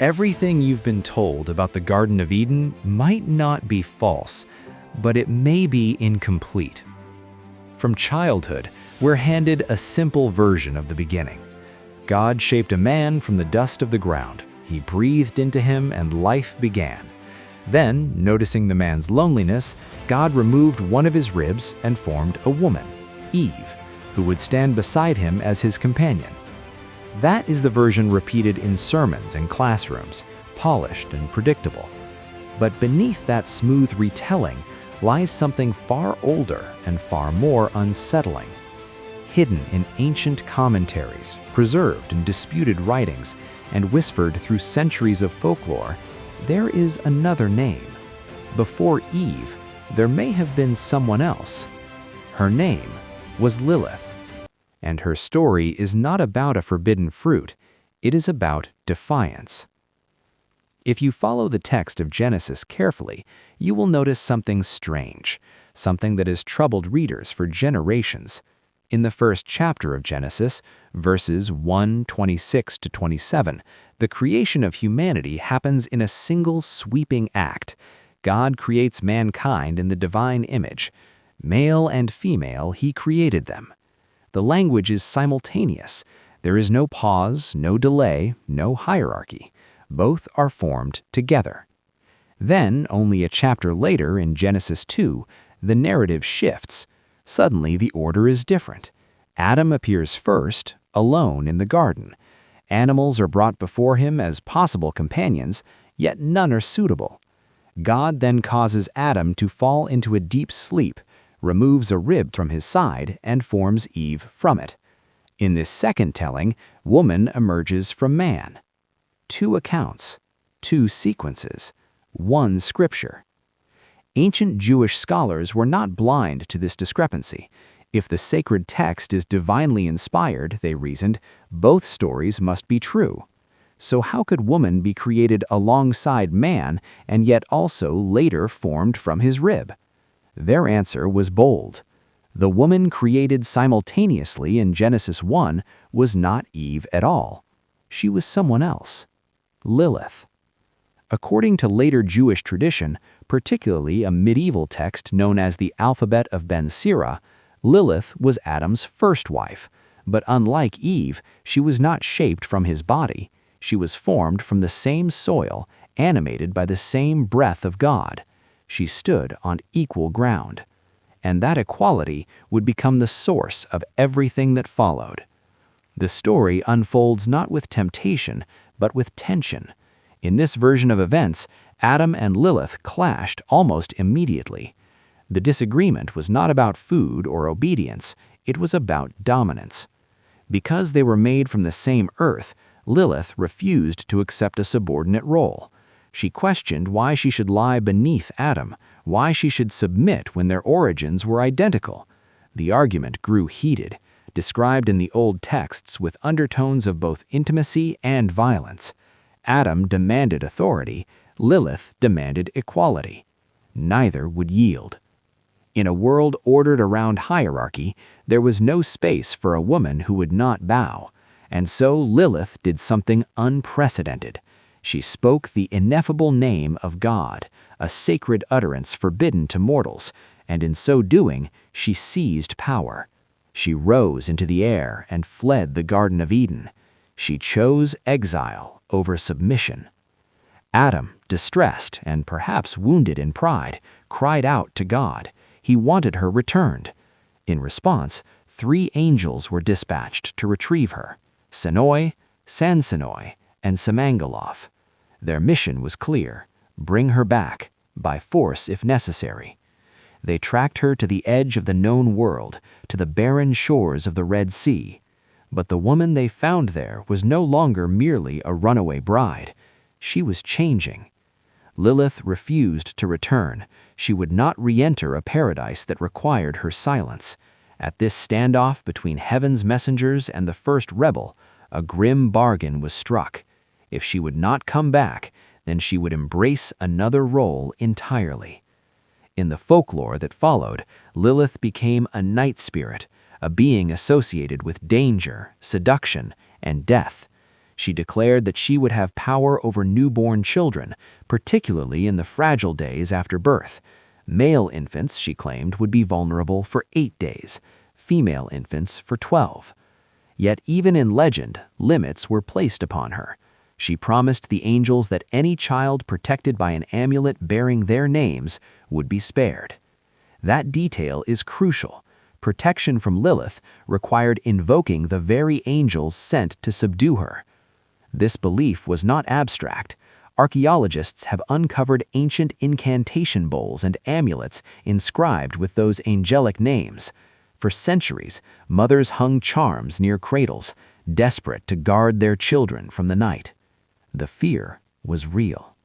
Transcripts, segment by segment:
Everything you've been told about the Garden of Eden might not be false, but it may be incomplete. From childhood, we're handed a simple version of the beginning. God shaped a man from the dust of the ground. He breathed into him and life began. Then, noticing the man's loneliness, God removed one of his ribs and formed a woman, Eve, who would stand beside him as his companion. That is the version repeated in sermons and classrooms, polished and predictable. But beneath that smooth retelling lies something far older and far more unsettling. Hidden in ancient commentaries, preserved in disputed writings, and whispered through centuries of folklore, there is another name. Before Eve, there may have been someone else. Her name was Lilith. And her story is not about a forbidden fruit, it is about defiance. If you follow the text of Genesis carefully, you will notice something strange, something that has troubled readers for generations. In the first chapter of Genesis, verses 1:26-27, the creation of humanity happens in a single sweeping act. God creates mankind in the divine image. Male and female, he created them. The language is simultaneous. There is no pause, no delay, no hierarchy. Both are formed together. Then, only a chapter later in Genesis 2, the narrative shifts. Suddenly, the order is different. Adam appears first, alone in the garden. Animals are brought before him as possible companions, yet none are suitable. God then causes Adam to fall into a deep sleep, removes a rib from his side, and forms Eve from it. In this second telling, woman emerges from man. 2 accounts, 2 sequences, 1 scripture. Ancient Jewish scholars were not blind to this discrepancy. If the sacred text is divinely inspired, they reasoned, both stories must be true. So how could woman be created alongside man and yet also later formed from his rib? Their answer was bold. The woman created simultaneously in Genesis 1 was not Eve at all. She was someone else, Lilith. According to later Jewish tradition, particularly a medieval text known as the Alphabet of Ben Sira, Lilith was Adam's first wife, but unlike Eve, she was not shaped from his body. She was formed from the same soil, animated by the same breath of God. She stood on equal ground. And that equality would become the source of everything that followed. The story unfolds not with temptation, but with tension. In this version of events, Adam and Lilith clashed almost immediately. The disagreement was not about food or obedience, it was about dominance. Because they were made from the same earth, Lilith refused to accept a subordinate role. She questioned why she should lie beneath Adam, why she should submit when their origins were identical. The argument grew heated, described in the old texts with undertones of both intimacy and violence. Adam demanded authority, Lilith demanded equality. Neither would yield. In a world ordered around hierarchy, there was no space for a woman who would not bow. And so Lilith did something unprecedented. She spoke the ineffable name of God, a sacred utterance forbidden to mortals, and in so doing, she seized power. She rose into the air and fled the Garden of Eden. She chose exile over submission. Adam, distressed and perhaps wounded in pride, cried out to God. He wanted her returned. In response, 3 angels were dispatched to retrieve her: Senoi, Sansenoi, and Semangaloth. Their mission was clear: bring her back, by force if necessary. They tracked her to the edge of the known world, to the barren shores of the Red Sea. But the woman they found there was no longer merely a runaway bride. She was changing. Lilith refused to return. She would not re-enter a paradise that required her silence. At this standoff between heaven's messengers and the first rebel, a grim bargain was struck. If she would not come back, then she would embrace another role entirely. In the folklore that followed, Lilith became a night spirit, a being associated with danger, seduction, and death. She declared that she would have power over newborn children, particularly in the fragile days after birth. Male infants, she claimed, would be vulnerable for 8 days, female infants for 12. Yet even in legend, limits were placed upon her. She promised the angels that any child protected by an amulet bearing their names would be spared. That detail is crucial. Protection from Lilith required invoking the very angels sent to subdue her. This belief was not abstract. Archaeologists have uncovered ancient incantation bowls and amulets inscribed with those angelic names. For centuries, mothers hung charms near cradles, desperate to guard their children from the night. The fear was real.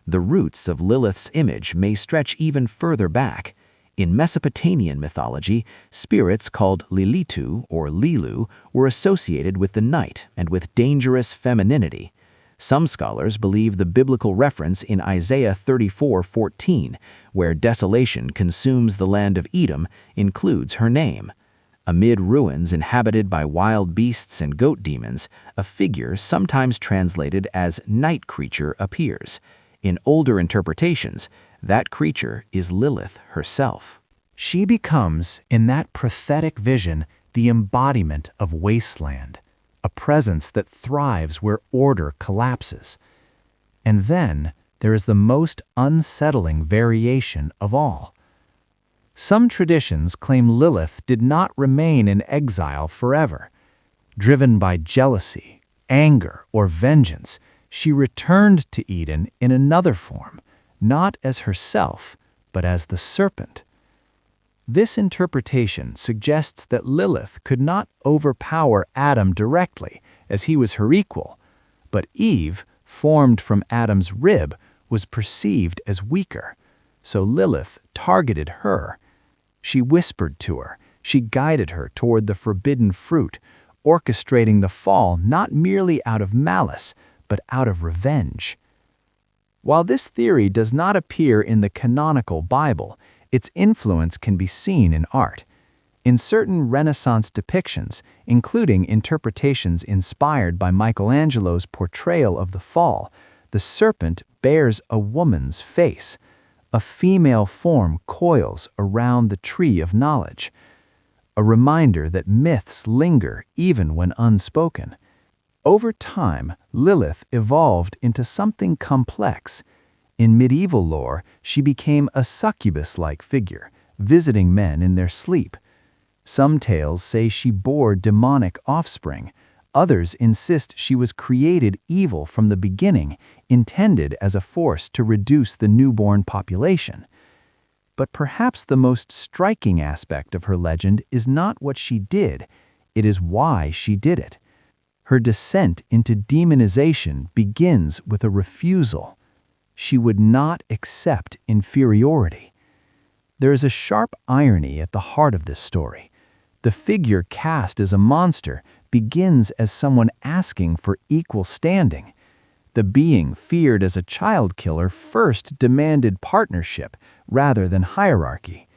The roots of Lilith's image may stretch even further back. In Mesopotamian mythology, spirits called Lilitu or Lilu were associated with the night and with dangerous femininity. Some scholars believe the biblical reference in Isaiah 34:14, where desolation consumes the land of Edom, includes her name. Amid ruins inhabited by wild beasts and goat demons, a figure sometimes translated as night creature appears. In older interpretations, that creature is Lilith herself. She becomes, in that prophetic vision, the embodiment of wasteland, a presence that thrives where order collapses. And then there is the most unsettling variation of all. Some traditions claim Lilith did not remain in exile forever. Driven by jealousy, anger, or vengeance, she returned to Eden in another form, not as herself, but as the serpent. This interpretation suggests that Lilith could not overpower Adam directly, as he was her equal, but Eve, formed from Adam's rib, was perceived as weaker, so Lilith targeted her. She whispered to her, she guided her toward the forbidden fruit, orchestrating the fall not merely out of malice, but out of revenge. While this theory does not appear in the canonical Bible, its influence can be seen in art. In certain Renaissance depictions, including interpretations inspired by Michelangelo's portrayal of the fall, the serpent bears a woman's face. A female form coils around the tree of knowledge, a reminder that myths linger even when unspoken. Over time, Lilith evolved into something complex. In medieval lore, she became a succubus-like figure, visiting men in their sleep. Some tales say she bore demonic offspring. Others insist she was created evil from the beginning, intended as a force to reduce the newborn population. But perhaps the most striking aspect of her legend is not what she did, it is why she did it. Her descent into demonization begins with a refusal. She would not accept inferiority. There is a sharp irony at the heart of this story. The figure cast as a monster begins as someone asking for equal standing. The being feared as a child killer first demanded partnership rather than hierarchy.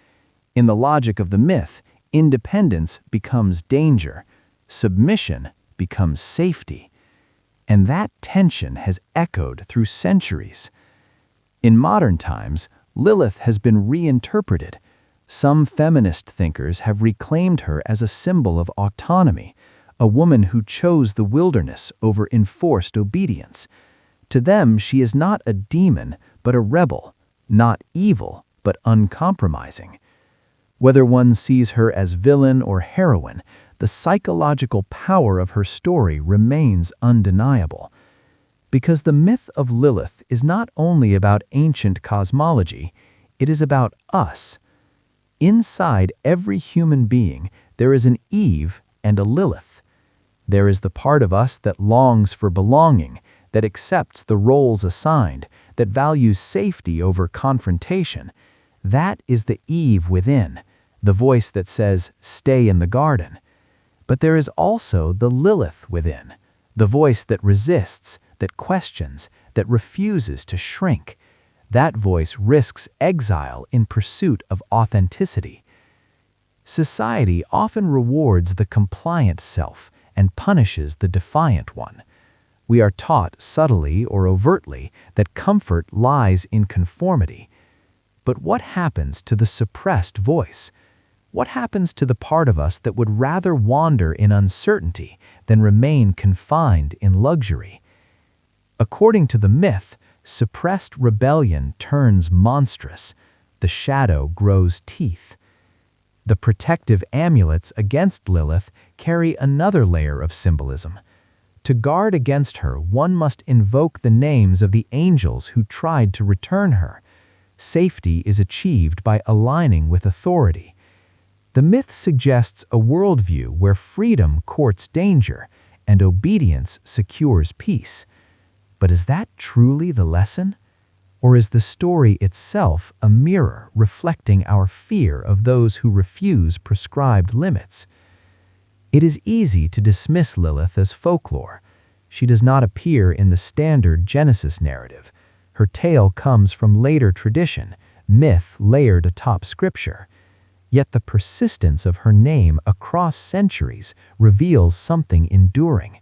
In the logic of the myth, independence becomes danger, submission becomes safety. And that tension has echoed through centuries. In modern times, Lilith has been reinterpreted. Some feminist thinkers have reclaimed her as a symbol of autonomy, a woman who chose the wilderness over enforced obedience. To them, she is not a demon, but a rebel, not evil, but uncompromising. Whether one sees her as villain or heroine, the psychological power of her story remains undeniable. Because the myth of Lilith is not only about ancient cosmology, it is about us. Inside every human being, there is an Eve and a Lilith. There is the part of us that longs for belonging, that accepts the roles assigned, that values safety over confrontation. That is the Eve within, the voice that says, "Stay in the garden." But there is also the Lilith within, the voice that resists, that questions, that refuses to shrink. That voice risks exile in pursuit of authenticity. Society often rewards the compliant self and punishes the defiant one. We are taught subtly or overtly that comfort lies in conformity. But what happens to the suppressed voice? What happens to the part of us that would rather wander in uncertainty than remain confined in luxury? According to the myth, suppressed rebellion turns monstrous. The shadow grows teeth. The protective amulets against Lilith carry another layer of symbolism. To guard against her, one must invoke the names of the angels who tried to return her. Safety is achieved by aligning with authority. The myth suggests a worldview where freedom courts danger and obedience secures peace. But is that truly the lesson? Or is the story itself a mirror reflecting our fear of those who refuse prescribed limits? It is easy to dismiss Lilith as folklore. She does not appear in the standard Genesis narrative. Her tale comes from later tradition, myth layered atop scripture. Yet the persistence of her name across centuries reveals something enduring.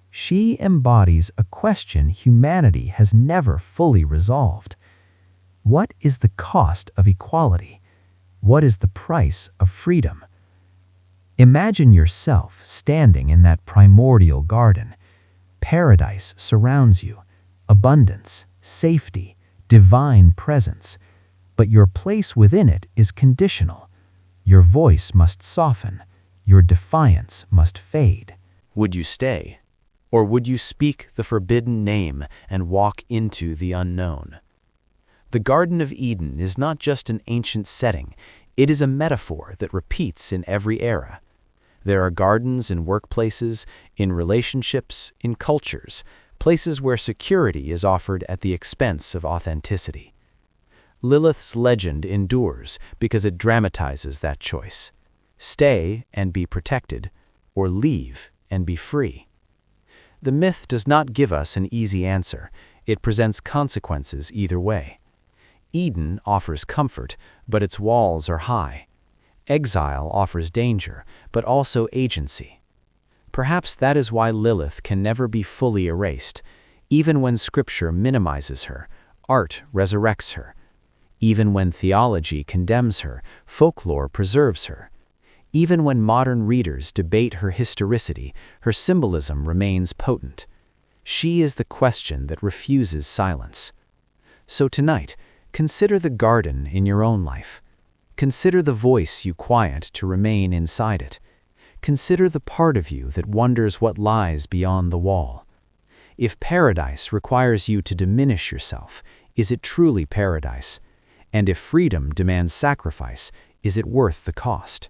She embodies a question humanity has never fully resolved. What is the cost of equality? What is the price of freedom? Imagine yourself standing in that primordial garden. Paradise surrounds you, abundance, safety, divine presence. But your place within it is conditional. Your voice must soften. Your defiance must fade. Would you stay? Or would you speak the forbidden name and walk into the unknown? The Garden of Eden is not just an ancient setting, it is a metaphor that repeats in every era. There are gardens in workplaces, in relationships, in cultures, places where security is offered at the expense of authenticity. Lilith's legend endures because it dramatizes that choice. Stay and be protected, or leave and be free. The myth does not give us an easy answer. It presents consequences either way. Eden offers comfort, but its walls are high. Exile offers danger, but also agency. Perhaps that is why Lilith can never be fully erased. Even when scripture minimizes her, art resurrects her. Even when theology condemns her, folklore preserves her. Even when modern readers debate her historicity, her symbolism remains potent. She is the question that refuses silence. So tonight, consider the garden in your own life. Consider the voice you quiet to remain inside it. Consider the part of you that wonders what lies beyond the wall. If paradise requires you to diminish yourself, is it truly paradise? And if freedom demands sacrifice, is it worth the cost?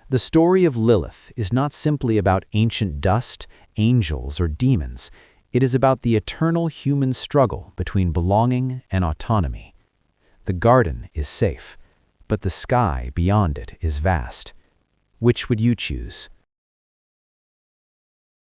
The story of Lilith is not simply about ancient dust, angels, or demons. It is about the eternal human struggle between belonging and autonomy. The garden is safe, but the sky beyond it is vast. Which would you choose?